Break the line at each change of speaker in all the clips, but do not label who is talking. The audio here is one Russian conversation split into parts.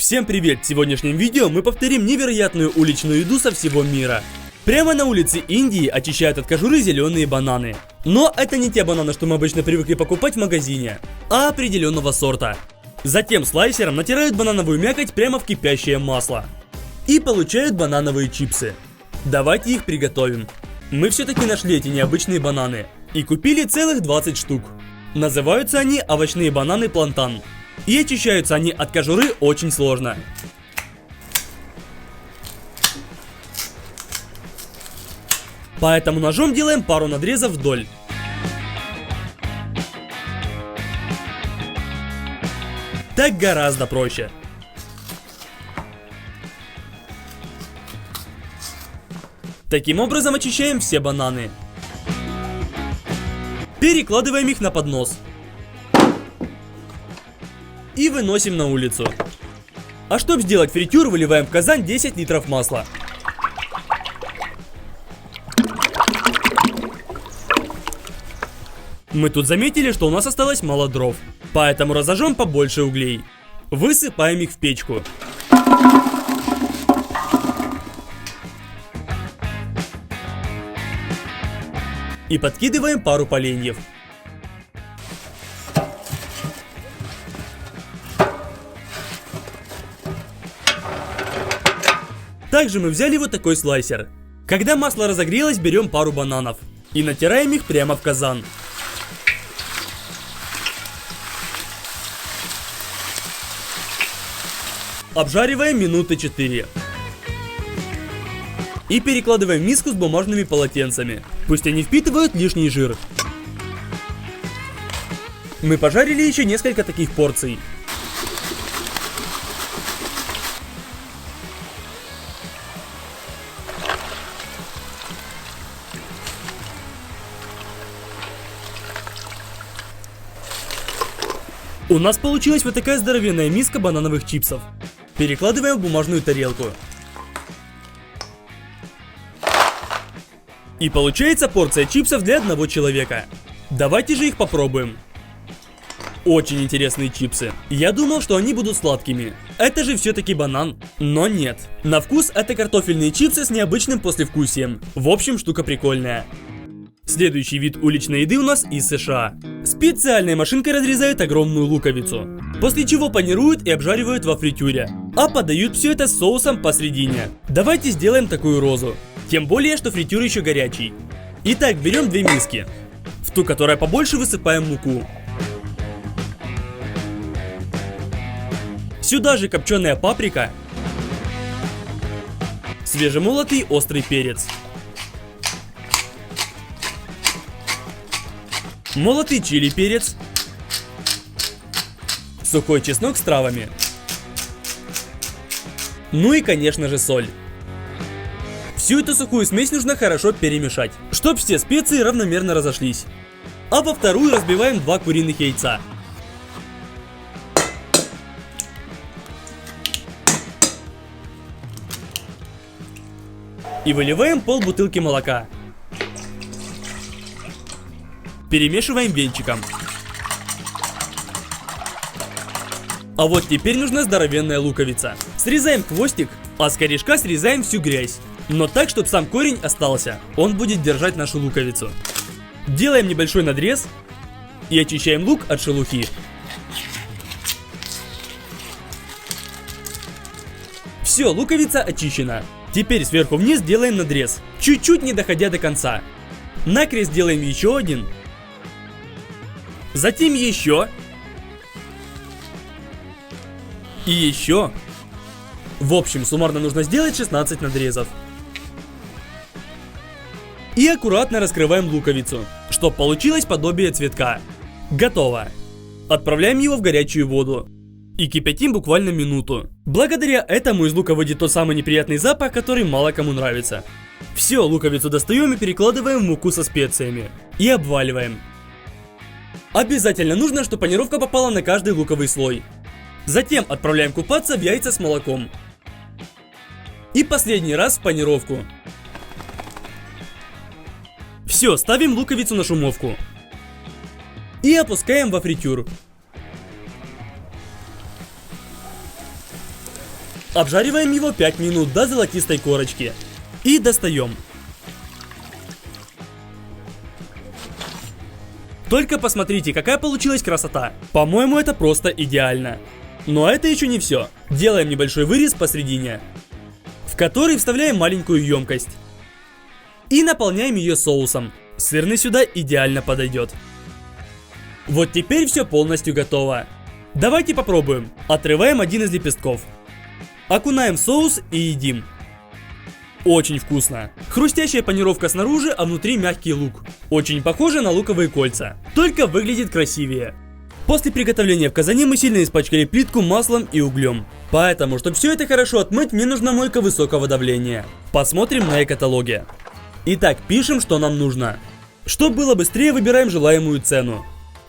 Всем привет! В сегодняшнем видео мы повторим невероятную уличную еду со всего мира. Прямо на улице Индии очищают от кожуры зеленые бананы. Но это не те бананы, что мы обычно привыкли покупать в магазине, а определенного сорта. Затем слайсером натирают банановую мякоть прямо в кипящее масло. И получают банановые чипсы. Давайте их приготовим. Мы все-таки нашли эти необычные бананы. И купили целых 20 штук. Называются они овощные бананы плантан. И очищаются они от кожуры очень сложно. Поэтому ножом делаем пару надрезов вдоль. Так гораздо проще. Таким образом очищаем все бананы. Перекладываем их на поднос. И выносим на улицу. А чтобы сделать фритюр, выливаем в казан 10 литров масла. Мы тут заметили, что у нас осталось мало дров, поэтому разожжем побольше углей. Высыпаем их в печку. И подкидываем пару поленьев. Также мы взяли вот такой слайсер. Когда масло разогрелось, берем пару бананов и натираем их прямо в казан. Обжариваем минуты 4. И перекладываем в миску с бумажными полотенцами. Пусть они впитывают лишний жир. Мы пожарили еще несколько таких порций. У нас получилась вот такая здоровенная миска банановых чипсов. Перекладываем в бумажную тарелку. И получается порция чипсов для одного человека. Давайте же их попробуем. Очень интересные чипсы. Я думал, что они будут сладкими. Это же все-таки банан. Но нет. На вкус это картофельные чипсы с необычным послевкусием. В общем, штука прикольная. Следующий вид уличной еды у нас из США. Специальной машинкой разрезают огромную луковицу, после чего панируют и обжаривают во фритюре, а подают все это с соусом посредине. Давайте сделаем такую розу, тем более, что фритюр еще горячий. Итак, берем две миски. В ту, которая побольше, высыпаем муку. Сюда же копченая паприка, свежемолотый острый перец, молотый чили перец, сухой чеснок с травами. Ну и, конечно же, соль. Всю эту сухую смесь нужно хорошо перемешать, чтобы все специи равномерно разошлись. А во вторую разбиваем 2 куриных яйца. И выливаем пол-бутылки молока. Перемешиваем венчиком. А вот теперь нужна здоровенная луковица. Срезаем хвостик, а с корешка срезаем всю грязь. Но так, чтобы сам корень остался. Он будет держать нашу луковицу. Делаем небольшой надрез и очищаем лук от шелухи. Все, луковица очищена. Теперь сверху вниз делаем надрез, чуть-чуть не доходя до конца. Накрест делаем еще один. Затем еще. И еще. В общем, суммарно нужно сделать 16 надрезов. И аккуратно раскрываем луковицу, чтобы получилось подобие цветка. Готово. Отправляем его в горячую воду. И кипятим буквально минуту. Благодаря этому из лука выйдет тот самый неприятный запах, который мало кому нравится. Все, луковицу достаем и перекладываем в муку со специями. И обваливаем. Обязательно нужно, чтобы панировка попала на каждый луковый слой. Затем отправляем купаться в яйца с молоком. И последний раз в панировку. Все, ставим луковицу на шумовку. И опускаем во фритюр. Обжариваем его 5 минут до золотистой корочки. И достаем. Только посмотрите, какая получилась красота. По-моему, это просто идеально. Но это еще не все. Делаем небольшой вырез посередине, в который вставляем маленькую емкость. И наполняем ее соусом. Сырный сюда идеально подойдет. Вот теперь все полностью готово. Давайте попробуем. Отрываем один из лепестков. Окунаем в соус и едим. Очень вкусно. Хрустящая панировка снаружи, а внутри мягкий лук. Очень похоже на луковые кольца, только выглядит красивее. После приготовления в казане мы сильно испачкали плитку маслом и углем. Поэтому, чтобы все это хорошо отмыть, мне нужна мойка высокого давления. Посмотрим на e-каталоге. Итак, пишем, что нам нужно. Чтобы было быстрее, выбираем желаемую цену.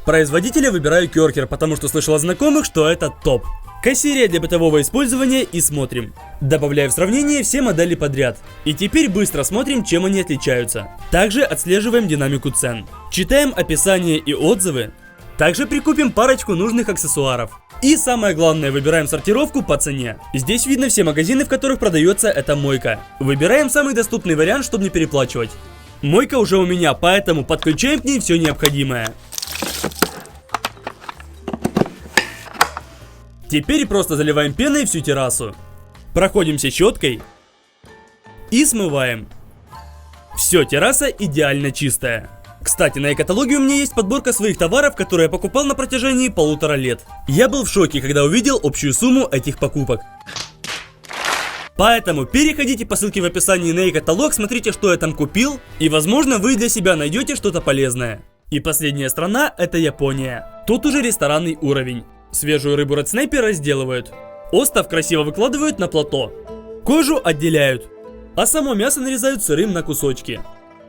Производителя выбираю Керхер, потому что слышал от знакомых, что это топ. Кассерия для бытового использования и смотрим. Добавляю в сравнение все модели подряд. И теперь быстро смотрим, чем они отличаются. Также отслеживаем динамику цен. Читаем описание и отзывы. Также прикупим парочку нужных аксессуаров. И самое главное, выбираем сортировку по цене. Здесь видно все магазины, в которых продается эта мойка. Выбираем самый доступный вариант, чтобы не переплачивать. Мойка уже у меня, поэтому подключаем к ней все необходимое. Теперь просто заливаем пеной всю террасу. Проходимся щеткой и смываем. Все, терраса идеально чистая. Кстати, на e-каталоге у меня есть подборка своих товаров, которые я покупал на протяжении 1,5 лет. Я был в шоке, когда увидел общую сумму этих покупок. Поэтому переходите по ссылке в описании на e-каталог, смотрите, что я там купил, и возможно вы для себя найдете что-то полезное. И последняя страна — это Япония. Тут уже ресторанный уровень. Свежую рыбу Red Snapper разделывают. Остов красиво выкладывают на плато. Кожу отделяют. А само мясо нарезают сырым на кусочки.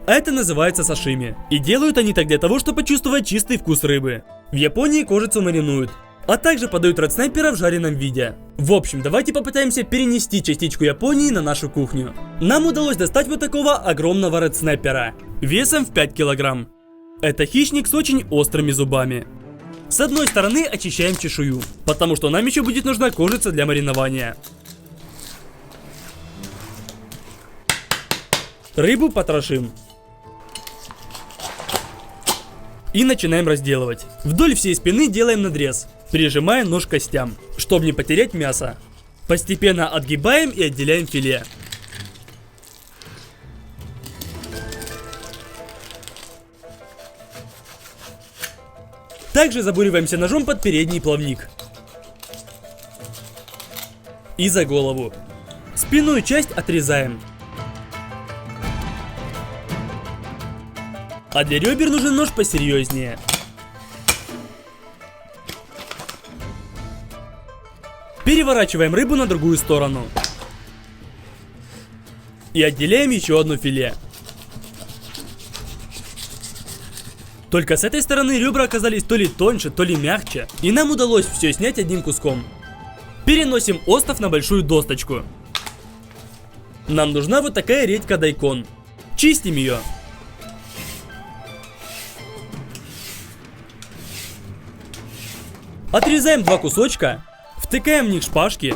Это называется сашими. И делают они так для того, чтобы почувствовать чистый вкус рыбы. В Японии кожицу маринуют. А также подают Red Snapper в жареном виде. В общем, давайте попытаемся перенести частичку Японии на нашу кухню. Нам удалось достать вот такого огромного Red Snapper. Весом в 5 килограмм. Это хищник с очень острыми зубами. С одной стороны очищаем чешую, потому что нам еще будет нужна кожица для маринования. Рыбу потрошим. И начинаем разделывать. Вдоль всей спины делаем надрез, прижимая нож к костям, чтобы не потерять мясо. Постепенно отгибаем и отделяем филе. Также забуриваемся ножом под передний плавник. И за голову. Спинную часть отрезаем. А для ребер нужен нож посерьезнее. Переворачиваем рыбу на другую сторону. И отделяем еще одно филе. Только с этой стороны ребра оказались то ли тоньше, то ли мягче, и нам удалось все снять одним куском. Переносим остов на большую досточку. Нам нужна вот такая редька дайкон. Чистим ее. Отрезаем 2 кусочка, втыкаем в них шпажки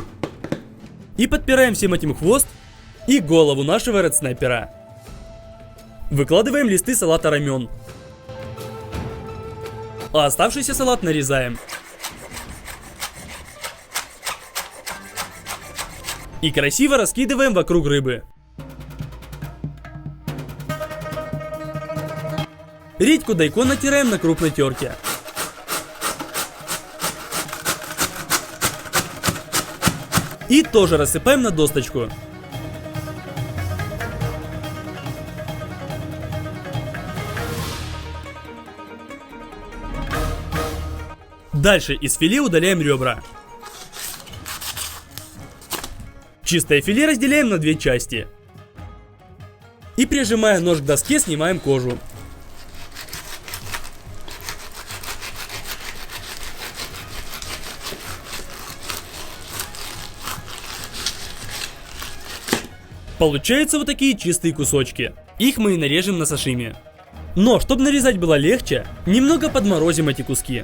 и подпираем всем этим хвост и голову нашего Red Snapper. Выкладываем листы салата рамен. А оставшийся салат нарезаем. И красиво раскидываем вокруг рыбы. Редьку дайкон натираем на крупной терке. И тоже рассыпаем на досточку. Дальше из филе удаляем ребра. Чистое филе разделяем на 2 части. И прижимая нож к доске, снимаем кожу. Получаются вот такие чистые кусочки. Их мы и нарежем на сашими. Но, чтобы нарезать было легче, немного подморозим эти куски.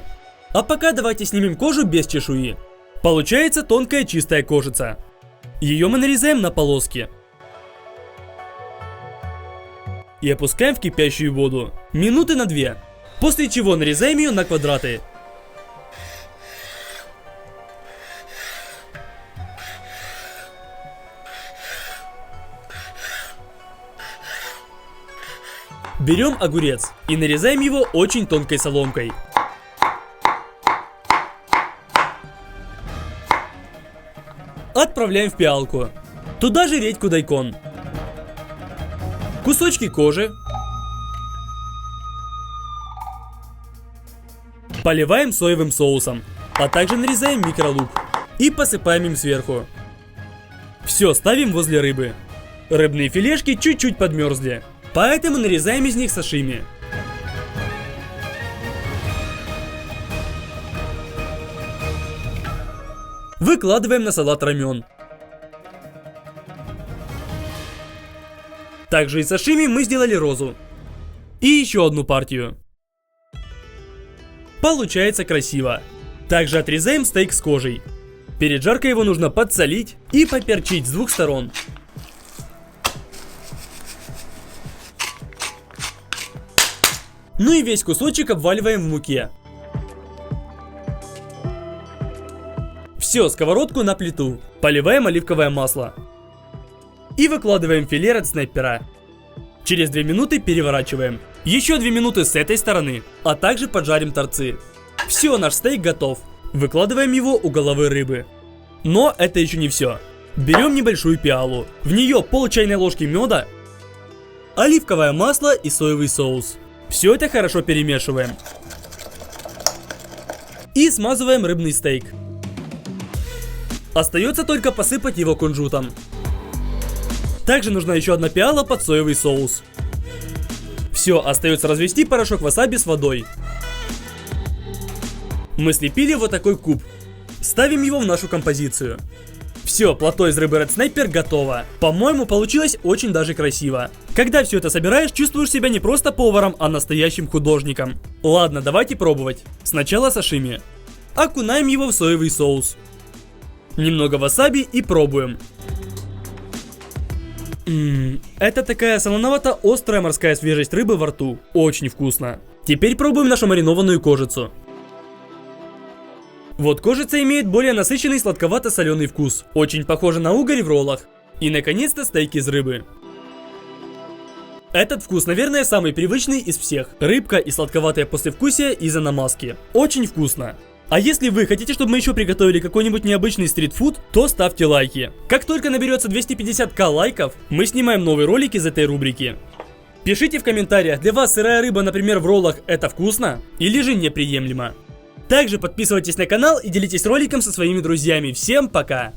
А пока давайте снимем кожу без чешуи. Получается тонкая чистая кожица. Ее мы нарезаем на полоски. И опускаем в кипящую воду. Минуты на 2. После чего нарезаем ее на квадраты. Берем огурец и нарезаем его очень тонкой соломкой. Отправляем в пиалку. Туда же редьку дайкон. Кусочки кожи. Поливаем соевым соусом, а также нарезаем микролук и посыпаем им сверху. Все ставим возле рыбы. Рыбные филешки чуть-чуть подмерзли, поэтому нарезаем из них сашими. Выкладываем на салат рамен. Также из сашими мы сделали розу. И еще одну партию. Получается красиво. Также отрезаем стейк с кожей. Перед жаркой его нужно подсолить и поперчить с двух сторон. Ну и весь кусочек обваливаем в муке. Все, сковородку на плиту. Поливаем оливковое масло. И выкладываем филе от снайпера. Через 2 минуты переворачиваем. Еще 2 минуты с этой стороны, а также поджарим торцы. Все, наш стейк готов. Выкладываем его у головы рыбы. Но это еще не все. Берем небольшую пиалу. В нее пол чайной ложки меда, оливковое масло и соевый соус. Все это хорошо перемешиваем. И смазываем рыбный стейк. Остается только посыпать его кунжутом. Также нужна еще одна пиала под соевый соус. Все, остается развести порошок васаби с водой. Мы слепили вот такой куб. Ставим его в нашу композицию. Все, плато из рыбы Red Sniper готово. По-моему, получилось очень даже красиво. Когда все это собираешь, чувствуешь себя не просто поваром, а настоящим художником. Ладно, давайте пробовать. Сначала сашими. Окунаем его в соевый соус. Немного васаби и пробуем. Это такая солоновато-острая морская свежесть рыбы во рту. Очень вкусно. Теперь пробуем нашу маринованную кожицу. Вот кожица имеет более насыщенный сладковато-соленый вкус. Очень похоже на угорь в роллах. И наконец-то стейк из рыбы. Этот вкус, наверное, самый привычный из всех. Рыбка и сладковатое послевкусие из ананамаски. Очень вкусно. А если вы хотите, чтобы мы еще приготовили какой-нибудь необычный стритфуд, то ставьте лайки. Как только наберется 250к лайков, мы снимаем новый ролик из этой рубрики. Пишите в комментариях, для вас сырая рыба, например, в роллах, это вкусно или же неприемлемо. Также подписывайтесь на канал и делитесь роликом со своими друзьями. Всем пока!